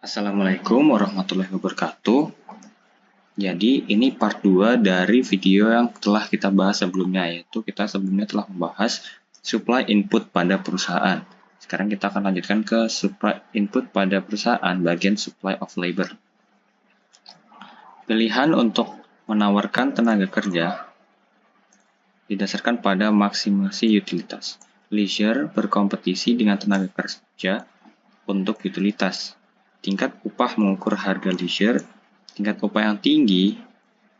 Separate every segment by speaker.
Speaker 1: Assalamualaikum warahmatullahi wabarakatuh. Jadi ini part 2 dari video yang telah kita bahas sebelumnya, yaitu kita sebelumnya telah membahas supply input pada perusahaan. Sekarang kita akan lanjutkan ke supply input pada perusahaan bagian supply of labor. Pilihan untuk menawarkan tenaga kerja didasarkan pada maksimasi utilitas. Leisure berkompetisi dengan tenaga kerja untuk utilitas. Tingkat upah mengukur harga leisure. Tingkat upah yang tinggi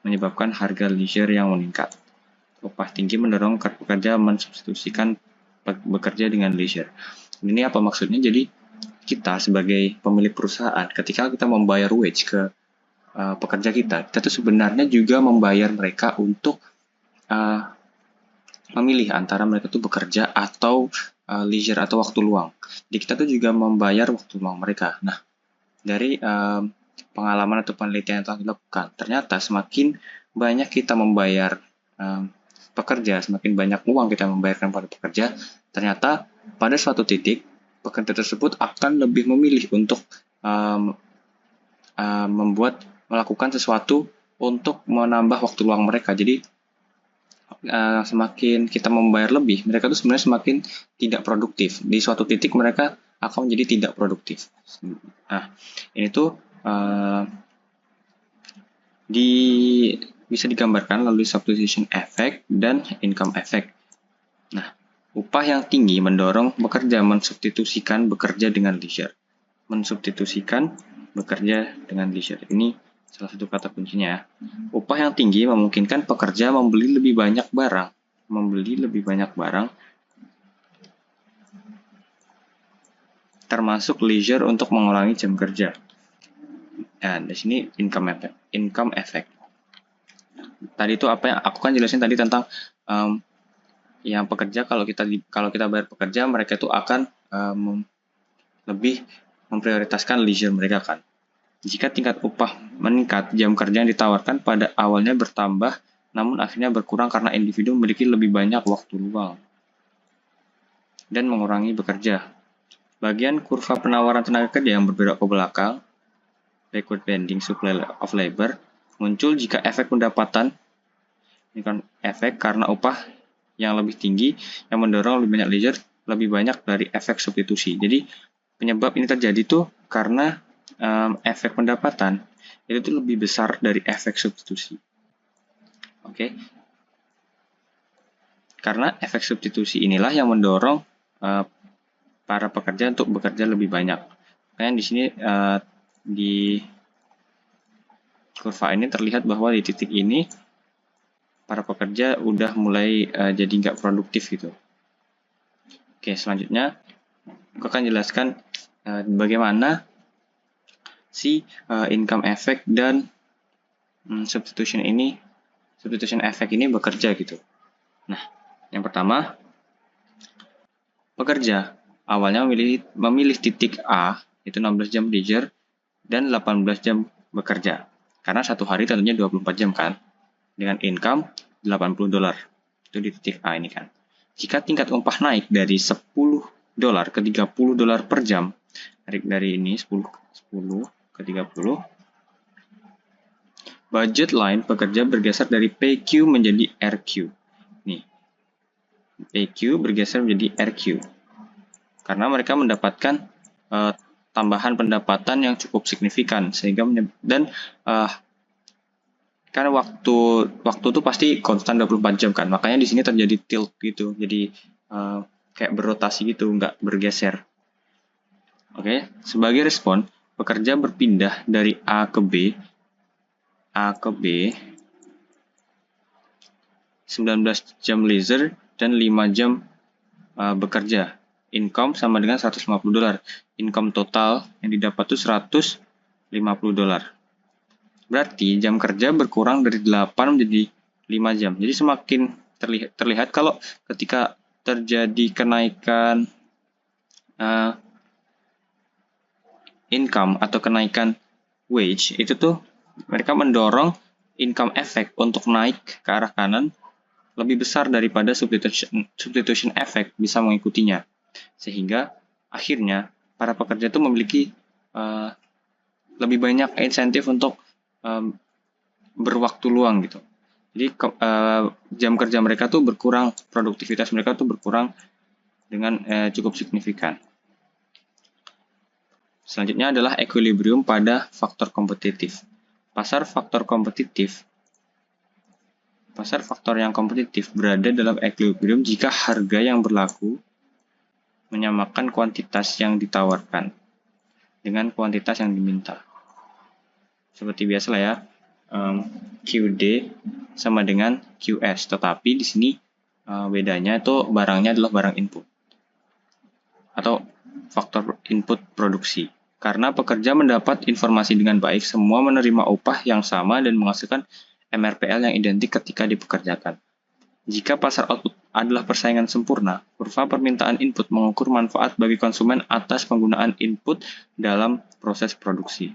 Speaker 1: menyebabkan harga leisure yang meningkat. Upah tinggi mendorong pekerja mensubstitusikan bekerja dengan leisure. Ini apa maksudnya? Jadi kita sebagai pemilik perusahaan, ketika kita membayar wage ke pekerja kita tuh sebenarnya juga membayar mereka untuk memilih antara mereka tuh bekerja atau leisure atau waktu luang. Jadi kita tuh juga membayar waktu luang mereka. Nah, dari pengalaman atau penelitian yang telah dilakukan, ternyata semakin banyak kita membayar pekerja, semakin banyak uang kita membayarkan pada pekerja, ternyata pada suatu titik pekerja tersebut akan lebih memilih untuk melakukan sesuatu untuk menambah waktu luang mereka. Jadi semakin kita membayar lebih, mereka tuh sebenarnya semakin tidak produktif. Di suatu titik mereka akan menjadi tidak produktif. Nah, ini tuh bisa digambarkan melalui substitution effect dan income effect. Nah, upah yang tinggi mendorong bekerja mensubstitusikan bekerja dengan leisure. Mensubstitusikan bekerja dengan leisure. Ini salah satu kata kuncinya. Upah yang tinggi memungkinkan pekerja membeli lebih banyak barang. Termasuk leisure untuk mengurangi jam kerja. Nah, di sini income effect. Tadi itu apa yang aku kan jelasin tadi tentang yang pekerja, kalau kita bayar pekerja, mereka itu akan lebih memprioritaskan leisure mereka kan. Jika tingkat upah meningkat, jam kerja yang ditawarkan pada awalnya bertambah, namun akhirnya berkurang karena individu memiliki lebih banyak waktu luang dan mengurangi bekerja. Bagian kurva penawaran tenaga kerja yang berbelok ke belakang, backward bending supply of labor, muncul jika efek pendapatan, ini kan efek karena upah yang lebih tinggi yang mendorong lebih banyak leisure, lebih banyak dari efek substitusi. Jadi penyebab ini terjadi tuh karena efek pendapatan itu tuh lebih besar dari efek substitusi. Oke. Karena efek substitusi inilah yang mendorong para pekerja untuk bekerja lebih banyak. Makanya di sini di kurva ini terlihat bahwa di titik ini para pekerja udah mulai jadi nggak produktif gitu. Oke, selanjutnya aku akan jelaskan bagaimana si income effect dan substitution effect ini bekerja gitu. Nah, yang pertama, pekerja awalnya memilih titik A, itu 16 jam leisure dan 18 jam bekerja. Karena satu hari tentunya 24 jam kan. Dengan income $80. Itu di titik A ini kan. Jika tingkat upah naik dari $10 ke $30 per jam, dari ini 10 ke 30, budget line pekerja bergeser dari PQ menjadi RQ. Nih, PQ bergeser menjadi RQ. Karena mereka mendapatkan tambahan pendapatan yang cukup signifikan, sehingga karena waktu itu pasti konstan 24 jam kan, makanya di sini terjadi tilt gitu, jadi kayak berotasi gitu, nggak bergeser. Oke, sebagai respon, pekerja berpindah dari A ke B 19 jam leisure dan 5 jam bekerja. Income sama dengan $150. Income total yang didapat itu $150. Berarti jam kerja berkurang dari 8 menjadi 5 jam. Jadi semakin terlihat kalau ketika terjadi kenaikan income atau kenaikan wage, itu tuh mereka mendorong income effect untuk naik ke arah kanan lebih besar daripada substitution effect bisa mengikutinya. Sehingga akhirnya para pekerja itu memiliki lebih banyak insentif untuk berwaktu luang gitu. Jadi jam kerja mereka tuh berkurang, produktivitas mereka tuh berkurang dengan cukup signifikan. Selanjutnya adalah equilibrium pada faktor kompetitif. Pasar faktor yang kompetitif berada dalam equilibrium jika harga yang berlaku menyamakan kuantitas yang ditawarkan dengan kuantitas yang diminta. Seperti biasa lah ya, QD sama dengan QS, tetapi di sini bedanya itu barangnya adalah barang input atau faktor input produksi. Karena pekerja mendapat informasi dengan baik, semua menerima upah yang sama dan menghasilkan MRPL yang identik ketika dipekerjakan. Jika pasar output adalah persaingan sempurna, kurva permintaan input mengukur manfaat bagi konsumen atas penggunaan input dalam proses produksi.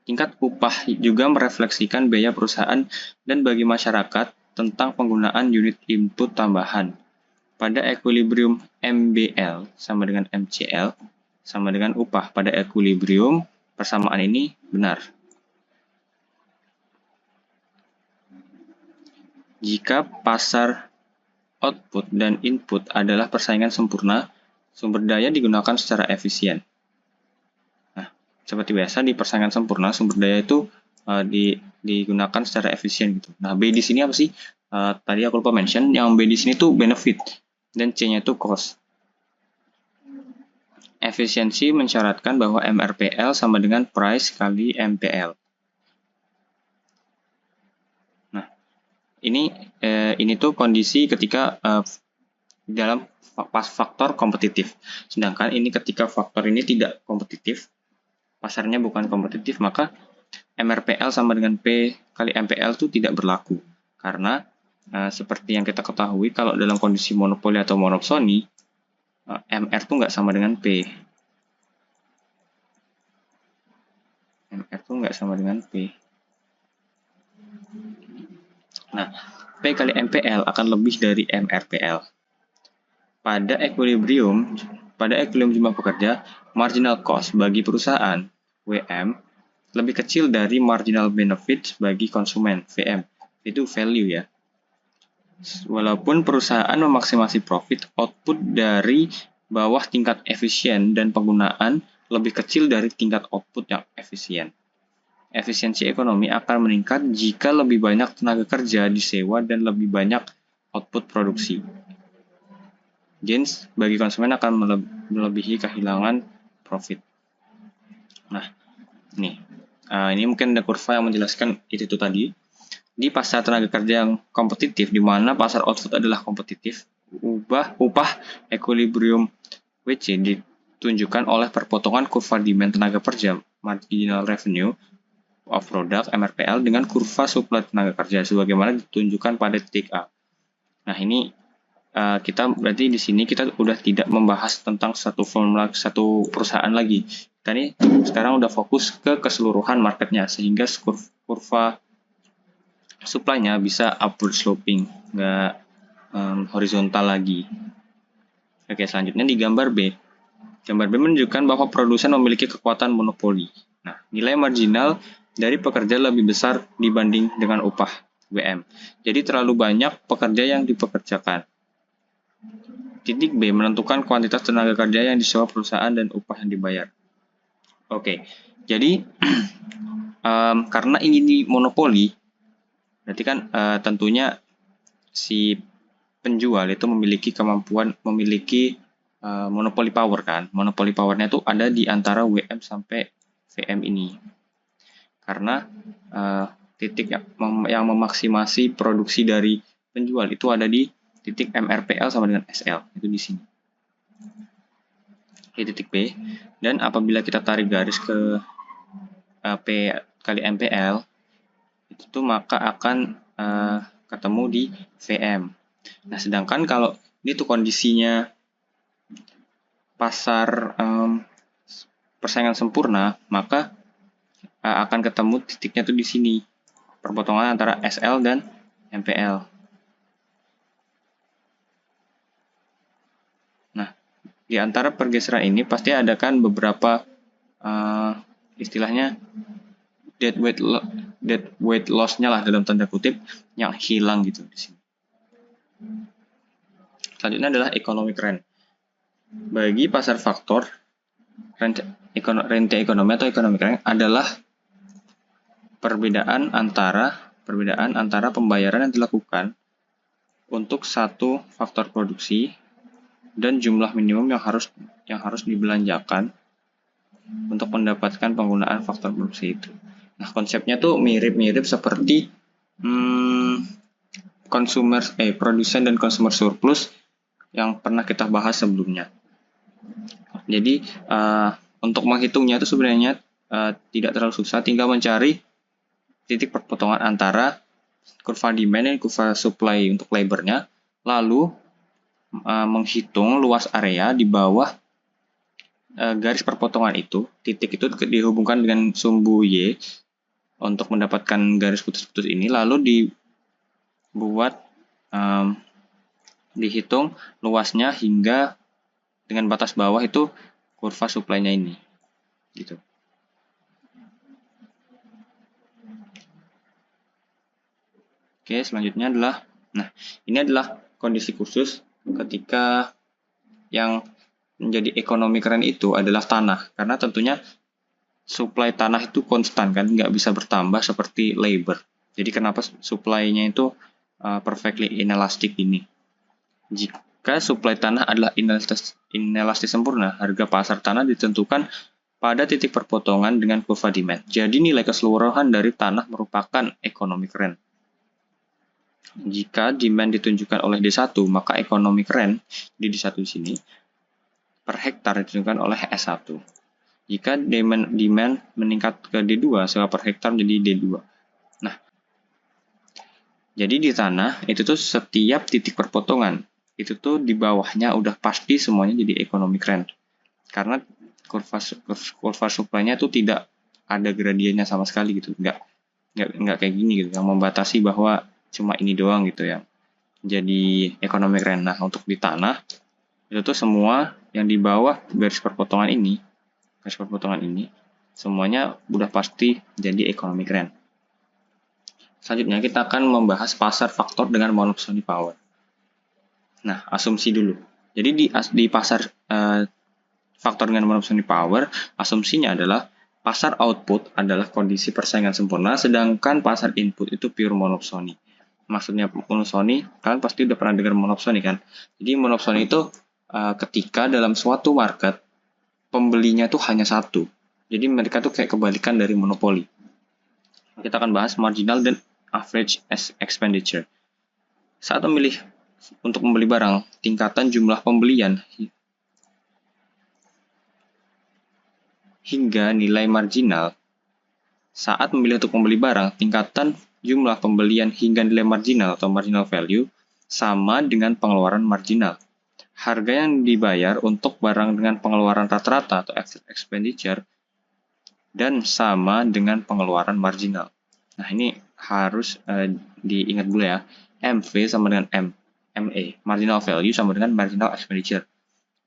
Speaker 1: Tingkat upah juga merefleksikan biaya perusahaan dan bagi masyarakat tentang penggunaan unit input tambahan. Pada equilibrium MBL sama dengan MCL sama dengan upah. Pada equilibrium persamaan ini benar. Jika pasar output dan input adalah persaingan sempurna, sumber daya digunakan secara efisien. Nah, seperti biasa di persaingan sempurna, sumber daya itu digunakan secara efisien gitu. Nah, B di sini apa sih? Tadi aku lupa mention, yang B di sini tuh benefit dan C-nya itu cost. Efisiensi mensyaratkan bahwa MRPL sama dengan price kali MPL. Nah, ini tuh kondisi ketika dalam faktor kompetitif. Sedangkan ini ketika faktor ini tidak kompetitif, pasarnya bukan kompetitif, maka MRPL sama dengan P kali MPL itu tidak berlaku. Karena seperti yang kita ketahui, kalau dalam kondisi monopoli atau monopsoni, MR itu nggak sama dengan P. MR itu nggak sama dengan P. Nah, P kali MPL akan lebih dari MRPL. Pada equilibrium jumlah pekerja, marginal cost bagi perusahaan, WM, lebih kecil dari marginal benefit bagi konsumen, VM. Itu value ya. Walaupun perusahaan memaksimalkan profit, output dari bawah tingkat efisien dan penggunaan lebih kecil dari tingkat output yang efisien. Efisiensi ekonomi akan meningkat jika lebih banyak tenaga kerja disewa dan lebih banyak output produksi. Gains bagi konsumen akan melebihi kehilangan profit. Nah, ini mungkin ada kurva yang menjelaskan itu tadi. Di pasar tenaga kerja yang kompetitif, di mana pasar output adalah kompetitif, upah equilibrium WC ditunjukkan oleh perpotongan kurva demand tenaga kerja, marginal revenue of product, MRPL, dengan kurva supply tenaga kerja, sebagaimana ditunjukkan pada titik A. Nah, ini kita berarti di sini kita udah tidak membahas tentang satu formula, satu perusahaan lagi. Kita ini sekarang udah fokus ke keseluruhan marketnya, sehingga kurva supply-nya bisa upward sloping, nggak horizontal lagi. Oke, selanjutnya di gambar B. Gambar B menunjukkan bahwa produsen memiliki kekuatan monopoli. Nah, nilai marginal dari pekerja lebih besar dibanding dengan upah WM. Jadi terlalu banyak pekerja yang dipekerjakan. Titik B menentukan kuantitas tenaga kerja yang disewa perusahaan dan upah yang dibayar. Oke, jadi karena ini monopoli, berarti kan tentunya si penjual itu memiliki kemampuan, memiliki monopoli power kan. Monopoli powernya itu ada di antara WM sampai VM ini. Karena titik yang memaksimasi produksi dari penjual itu ada di titik MRPL sama dengan SL, itu di sini. Di titik B, dan apabila kita tarik garis ke P kali MPL, itu tuh maka akan ketemu di VM. Nah, sedangkan kalau ini tuh kondisinya pasar persaingan sempurna, maka akan ketemu titiknya tuh di sini, perpotongan antara SL dan MPL. Nah, di antara pergeseran ini pasti ada kan beberapa istilahnya dead weight loss-nya lah dalam tanda kutip yang hilang gitu di sini. Selanjutnya adalah economic rent. Bagi pasar faktor, rente ekonomi atau economic rent adalah perbedaan antara pembayaran yang dilakukan untuk satu faktor produksi dan jumlah minimum yang harus dibelanjakan untuk mendapatkan penggunaan faktor produksi itu. Nah, konsepnya tuh mirip-mirip seperti produsen dan consumer surplus yang pernah kita bahas sebelumnya. Jadi untuk menghitungnya itu sebenarnya tidak terlalu susah, tinggal mencari titik perpotongan antara kurva demand dan kurva supply untuk labornya, lalu menghitung luas area di bawah garis perpotongan itu, titik itu dihubungkan dengan sumbu Y untuk mendapatkan garis putus-putus ini, lalu dihitung luasnya hingga dengan batas bawah itu kurva supply-nya ini, gitu. Oke, selanjutnya adalah, ini adalah kondisi khusus ketika yang menjadi ekonomi keren itu adalah tanah, karena tentunya supply tanah itu konstan kan, nggak bisa bertambah seperti labor. Jadi kenapa supply-nya itu perfectly inelastic ini? Jika supply tanah adalah inelastis sempurna, harga pasar tanah ditentukan pada titik perpotongan dengan kurva demand. Jadi nilai keseluruhan dari tanah merupakan economic rent. Jika demand ditunjukkan oleh D1, maka economic rent di D1 di sini per hektar ditunjukkan oleh S1. Jika demand meningkat ke D2, sewa per hektar menjadi D2. Nah, jadi di tanah itu tuh setiap titik perpotongan itu tuh di bawahnya udah pasti semuanya jadi economic rent. Karena kurva supply-nya tuh tidak ada gradiennya sama sekali gitu. Nggak kayak gini gitu, yang membatasi bahwa cuma ini doang gitu ya. Jadi economic rent. Nah, untuk di tanah itu tuh semua yang di bawah garis perpotongan ini semuanya udah pasti jadi economic rent. Selanjutnya kita akan membahas pasar faktor dengan monopsony power. Nah, asumsi dulu. Jadi di pasar faktor dengan monopsony power, asumsinya adalah pasar output adalah kondisi persaingan sempurna, sedangkan pasar input itu pure monopsony. Maksudnya monopsony, kalian pasti udah pernah dengar monopsony kan? Jadi monopsony itu ketika dalam suatu market pembelinya tuh hanya satu. Jadi mereka tuh kayak kebalikan dari monopoli. Kita akan bahas marginal dan average expenditure. Saat memilih untuk membeli barang, tingkatan jumlah pembelian hingga nilai marginal. Saat memilih untuk membeli barang, tingkatan jumlah pembelian hingga nilai marginal atau marginal value sama dengan pengeluaran marginal. Harga yang dibayar untuk barang dengan pengeluaran rata-rata atau average expenditure dan sama dengan pengeluaran marginal. Nah, ini harus diingat dulu ya. MV sama dengan MA. Marginal value sama dengan marginal expenditure.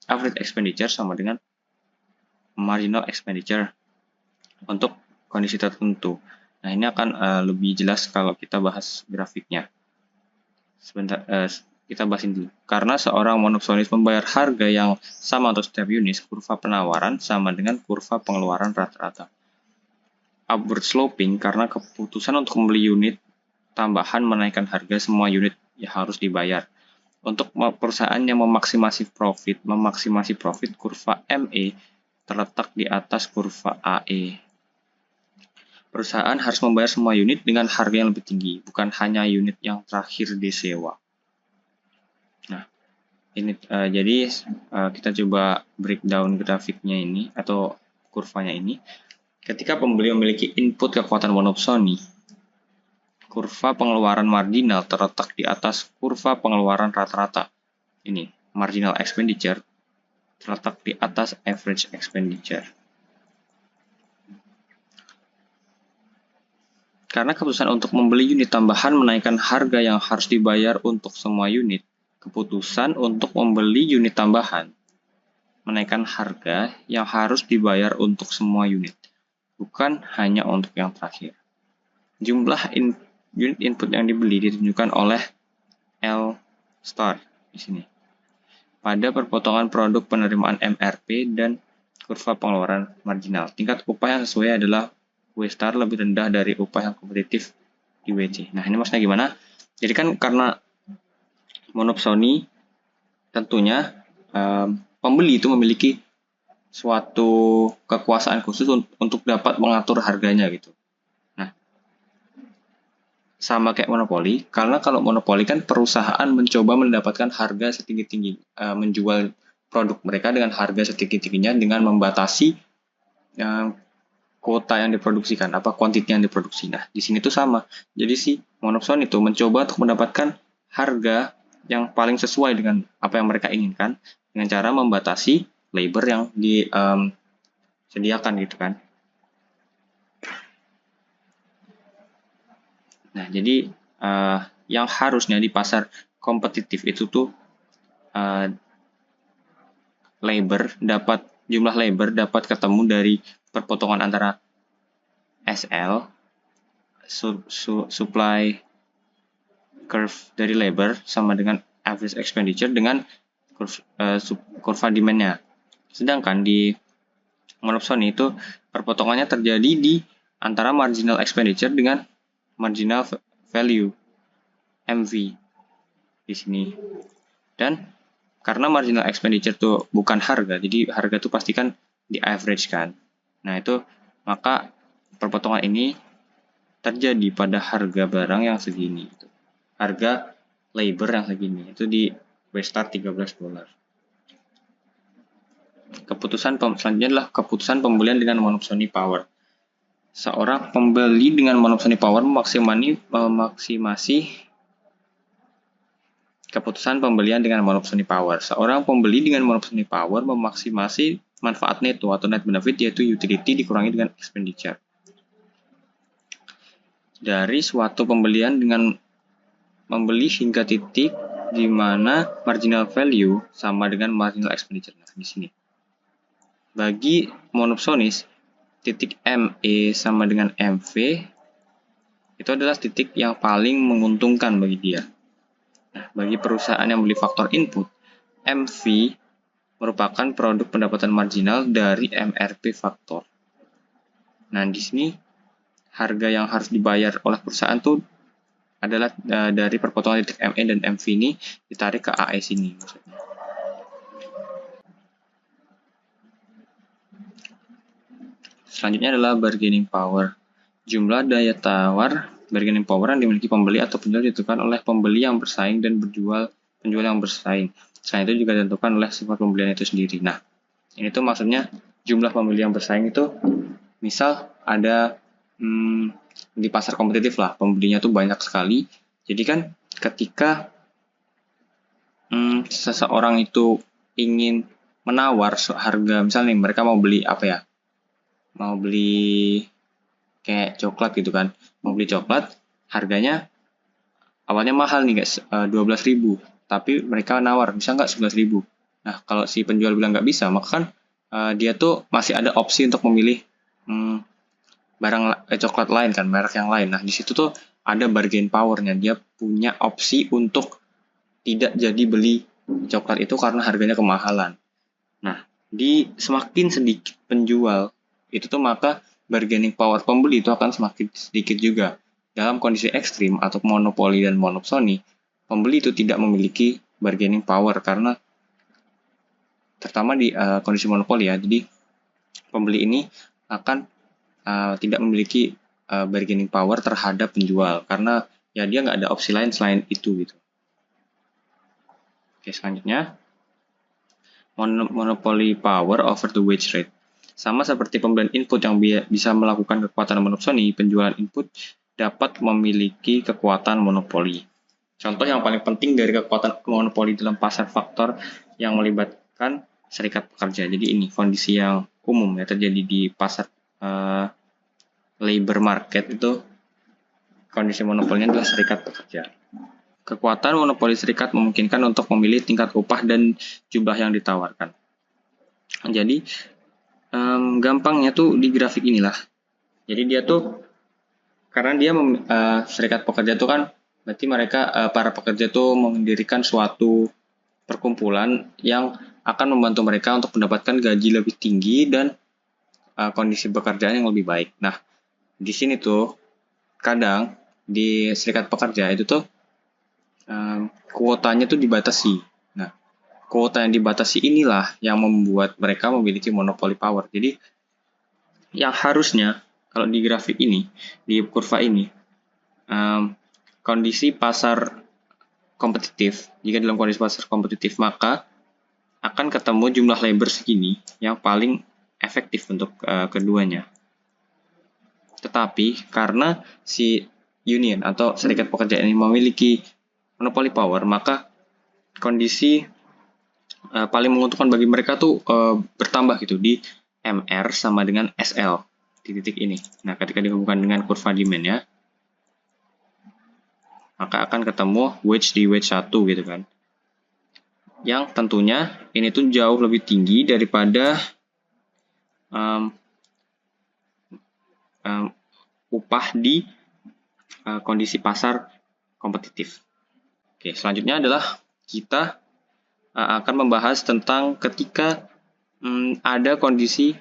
Speaker 1: Average expenditure sama dengan marginal expenditure untuk kondisi tertentu. Nah, ini akan lebih jelas kalau kita bahas grafiknya. Sebentar, kita bahasin dulu. Karena seorang monopsonis membayar harga yang sama untuk setiap unit, kurva penawaran sama dengan kurva pengeluaran rata-rata. Upward sloping karena keputusan untuk membeli unit tambahan menaikkan harga semua unit yang harus dibayar. Untuk perusahaan yang memaksimasi profit, kurva ME terletak di atas kurva AE. Perusahaan harus membayar semua unit dengan harga yang lebih tinggi, bukan hanya unit yang terakhir disewa. Nah, ini jadi kita coba breakdown grafiknya ini atau kurvanya ini. Ketika pembeli memiliki input kekuatan monopsony, kurva pengeluaran marginal terletak di atas kurva pengeluaran rata-rata. Ini marginal expenditure terletak di atas average expenditure. Karena keputusan untuk membeli unit tambahan menaikkan harga yang harus dibayar untuk semua unit, keputusan untuk membeli unit tambahan menaikkan harga yang harus dibayar untuk semua unit. bukan hanya untuk yang terakhir. Jumlah unit input yang dibeli ditunjukkan oleh L star di sini. Pada perpotongan produk penerimaan MRP dan kurva pengeluaran marginal. Tingkat upah yang sesuai adalah W star lebih rendah dari upah yang kompetitif di WC. Nah, ini maksudnya gimana? Jadi kan karena monopsoni tentunya pembeli itu memiliki suatu kekuasaan khusus untuk dapat mengatur harganya gitu. Nah, sama kayak monopoli, karena kalau monopoli kan perusahaan mencoba mendapatkan harga setinggi-tinggi, menjual produk mereka dengan harga setinggi-tingginya dengan membatasi kuota yang diproduksikan, kuantiti yang diproduksi. Nah, di sini tuh sama. Jadi si monopsoni itu mencoba untuk mendapatkan harga yang paling sesuai dengan apa yang mereka inginkan dengan cara membatasi labor yang disediakan gitu kan. Nah, jadi yang harusnya di pasar kompetitif itu tuh jumlah labor dapat ketemu dari perpotongan antara SL supply curve dari labor sama dengan average expenditure dengan kurva demand-nya. Sedangkan di monopsoni itu perpotongannya terjadi di antara marginal expenditure dengan marginal value MV di sini. Dan karena marginal expenditure itu bukan harga, jadi harga itu pasti kan di average kan. Nah, itu maka perpotongan ini terjadi pada harga barang yang segini. Harga labor yang segini. Itu di W star $13. Selanjutnya adalah keputusan pembelian dengan monopsoni power. Seorang pembeli dengan monopsoni power memaksimasi keputusan pembelian dengan monopsoni power. Seorang pembeli dengan monopsoni power memaksimasi manfaat neto atau net benefit, yaitu utility dikurangi dengan expenditure. Dari suatu pembelian dengan membeli hingga titik di mana marginal value sama dengan marginal expenditure. Nah, di sini. Bagi monopsonis, titik ME sama dengan MV itu adalah titik yang paling menguntungkan bagi dia. Nah, bagi perusahaan yang beli faktor input, MV merupakan produk pendapatan marginal dari MRP faktor. Nah, di sini harga yang harus dibayar oleh perusahaan itu adalah dari perpotongan titik ME dan MV ini ditarik ke AS ini maksudnya. Selanjutnya adalah bargaining power. Jumlah daya tawar bargaining power yang dimiliki pembeli atau penjual ditentukan oleh pembeli yang bersaing dan penjual yang bersaing. Selain itu juga ditentukan oleh sifat pembelian itu sendiri. Nah, ini tuh maksudnya jumlah pembeli yang bersaing itu misal ada di pasar kompetitif lah, pembelinya tuh banyak sekali. Jadi kan ketika seseorang itu ingin menawar harga, misalnya mereka mau beli mau beli kayak coklat gitu kan, mau beli coklat harganya awalnya mahal nih guys, 12.000, tapi mereka nawar bisa nggak 11.000. Nah, kalau si penjual bilang nggak bisa, maka kan dia tuh masih ada opsi untuk memilih barang coklat lain kan, merek yang lain. Nah, di situ tuh ada bargain powernya, dia punya opsi untuk tidak jadi beli coklat itu karena harganya kemahalan. Nah, di semakin sedikit penjual itu tuh maka bargaining power pembeli itu akan semakin sedikit juga. Dalam kondisi ekstrim atau monopoli dan monopsoni, pembeli itu tidak memiliki bargaining power karena terutama di kondisi monopoli ya. Jadi pembeli ini akan tidak memiliki bargaining power terhadap penjual karena ya dia nggak ada opsi lain selain itu gitu. Oke, selanjutnya monopoly power over the wage rate. Sama seperti pembelian input yang bisa melakukan kekuatan monopsoni, penjualan input dapat memiliki kekuatan monopoli. Contoh yang paling penting dari kekuatan monopoli dalam pasar faktor yang melibatkan serikat pekerja. Jadi ini kondisi yang umum ya terjadi di pasar labor market itu, kondisi monopolinya adalah serikat pekerja. Kekuatan monopoli serikat memungkinkan untuk memilih tingkat upah dan jumlah yang ditawarkan. Jadi gampangnya tuh di grafik inilah. Jadi dia tuh karena dia serikat pekerja itu kan berarti mereka para pekerja tuh mendirikan suatu perkumpulan yang akan membantu mereka untuk mendapatkan gaji lebih tinggi dan kondisi pekerjaan yang lebih baik. Nah, di sini tuh kadang di serikat pekerja itu tuh kuotanya tuh dibatasi. Nah, kuota yang dibatasi inilah yang membuat mereka memiliki monopoli power. Jadi, yang harusnya kalau di grafik ini, di kurva ini, kondisi pasar kompetitif, jika dalam kondisi pasar kompetitif, maka akan ketemu jumlah labor segini yang paling efektif untuk keduanya. Tetapi karena si union atau serikat pekerja ini memiliki monopoli power, maka kondisi paling menguntungkan bagi mereka tuh bertambah gitu di MR sama dengan SL di titik ini. Nah, ketika dihubungkan dengan kurva demand-nya, maka akan ketemu wage di wage 1 gitu kan. Yang tentunya ini tuh jauh lebih tinggi daripada upah di kondisi pasar kompetitif. Oke, selanjutnya adalah kita akan membahas tentang ketika ada kondisi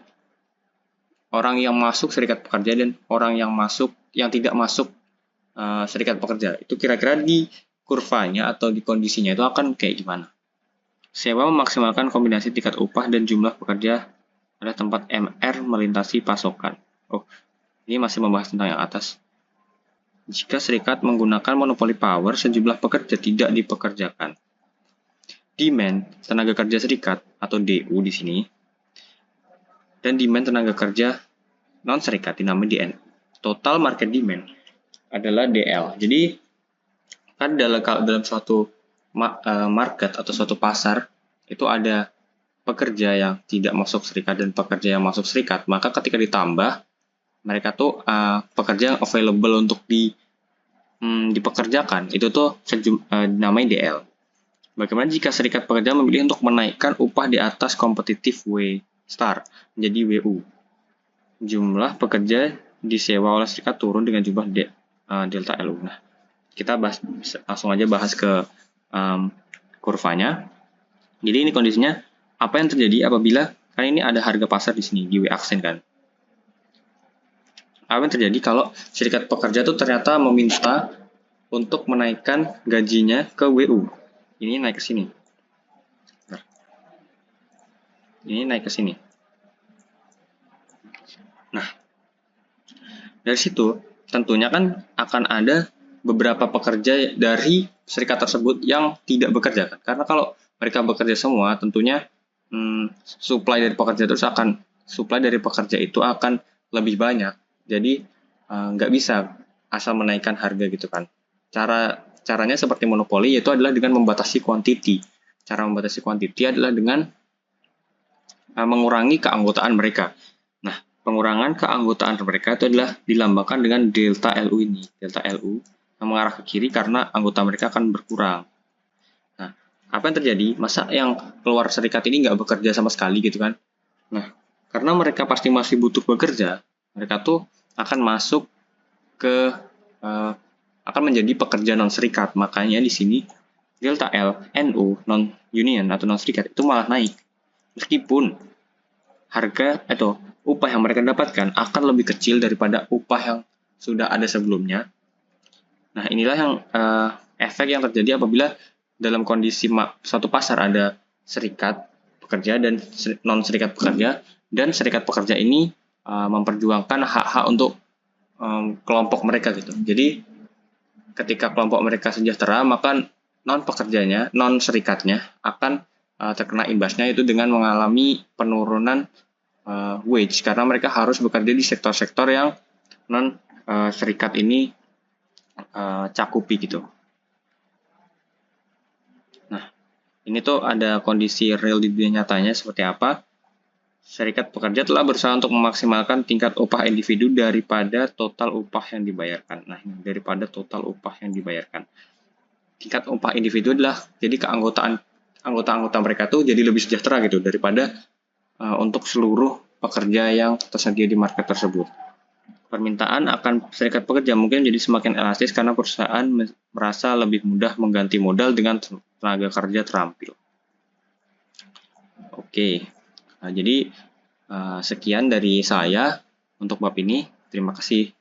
Speaker 1: orang yang masuk serikat pekerja dan orang yang tidak masuk serikat pekerja. Itu kira-kira di kurvanya atau di kondisinya itu akan kayak gimana? Sewa memaksimalkan kombinasi tingkat upah dan jumlah pekerja pada tempat MR melintasi pasokan. Oh, ini masih membahas tentang yang atas. Jika serikat menggunakan monopoli power, sejumlah pekerja tidak dipekerjakan. Demand tenaga kerja serikat atau DU di sini dan demand tenaga kerja non serikat dinamai DN. Total market demand adalah DL. Jadi kan dalam suatu market atau suatu pasar itu ada pekerja yang tidak masuk serikat dan pekerja yang masuk serikat, maka ketika ditambah mereka tuh pekerja yang available untuk dipekerjakan itu tuh namanya DL. Bagaimana jika serikat pekerja memilih untuk menaikkan upah di atas kompetitif W star menjadi WU? Jumlah pekerja disewa oleh serikat turun dengan jumlah delta LU. Nah, kita langsung aja bahas ke kurvanya. Jadi ini kondisinya apa yang terjadi apabila kan ini ada harga pasar di sini di W aksen kan. Apa yang terjadi kalau serikat pekerja itu ternyata meminta untuk menaikkan gajinya ke WU. Ini naik ke sini. Nah, ini naik ke sini. Nah, dari situ tentunya kan akan ada beberapa pekerja dari serikat tersebut yang tidak bekerja kan. Karena kalau mereka bekerja semua, tentunya supply dari pekerja itu akan lebih banyak. Jadi nggak bisa asal menaikkan harga gitu kan. Caranya seperti monopoli, yaitu adalah dengan membatasi quantity. Cara membatasi quantity adalah dengan mengurangi keanggotaan mereka. Nah, pengurangan keanggotaan mereka itu adalah dilambangkan dengan delta LU ini. Delta LU yang mengarah ke kiri karena anggota mereka akan berkurang. Nah, apa yang terjadi? Masa yang keluar serikat ini nggak bekerja sama sekali gitu kan? Nah, karena mereka pasti masih butuh bekerja, mereka tuh akan masuk ke akan menjadi pekerja non serikat. Makanya di sini delta L NU non union atau non serikat itu malah naik. Meskipun harga atau upah yang mereka dapatkan akan lebih kecil daripada upah yang sudah ada sebelumnya. Nah, inilah yang efek yang terjadi apabila dalam kondisi suatu pasar ada serikat pekerja dan non serikat pekerja, dan serikat pekerja ini memperjuangkan hak-hak untuk kelompok mereka gitu. Jadi ketika kelompok mereka sejahtera, maka non serikatnya akan terkena imbasnya itu dengan mengalami penurunan wage karena mereka harus bekerja di sektor-sektor yang non serikat ini cakupi gitu. Nah, ini tuh ada kondisi real di dunia nyatanya seperti apa. Serikat pekerja telah berusaha untuk memaksimalkan tingkat upah individu daripada total upah yang dibayarkan. Nah, ini daripada total upah yang dibayarkan. Tingkat upah individu adalah jadi anggota-anggota mereka tuh jadi lebih sejahtera gitu daripada untuk seluruh pekerja yang tersedia di market tersebut. permintaan akan serikat pekerja mungkin jadi semakin elastis karena perusahaan merasa lebih mudah mengganti modal dengan tenaga kerja terampil. Oke, nah, jadi sekian dari saya untuk bab ini. Terima kasih.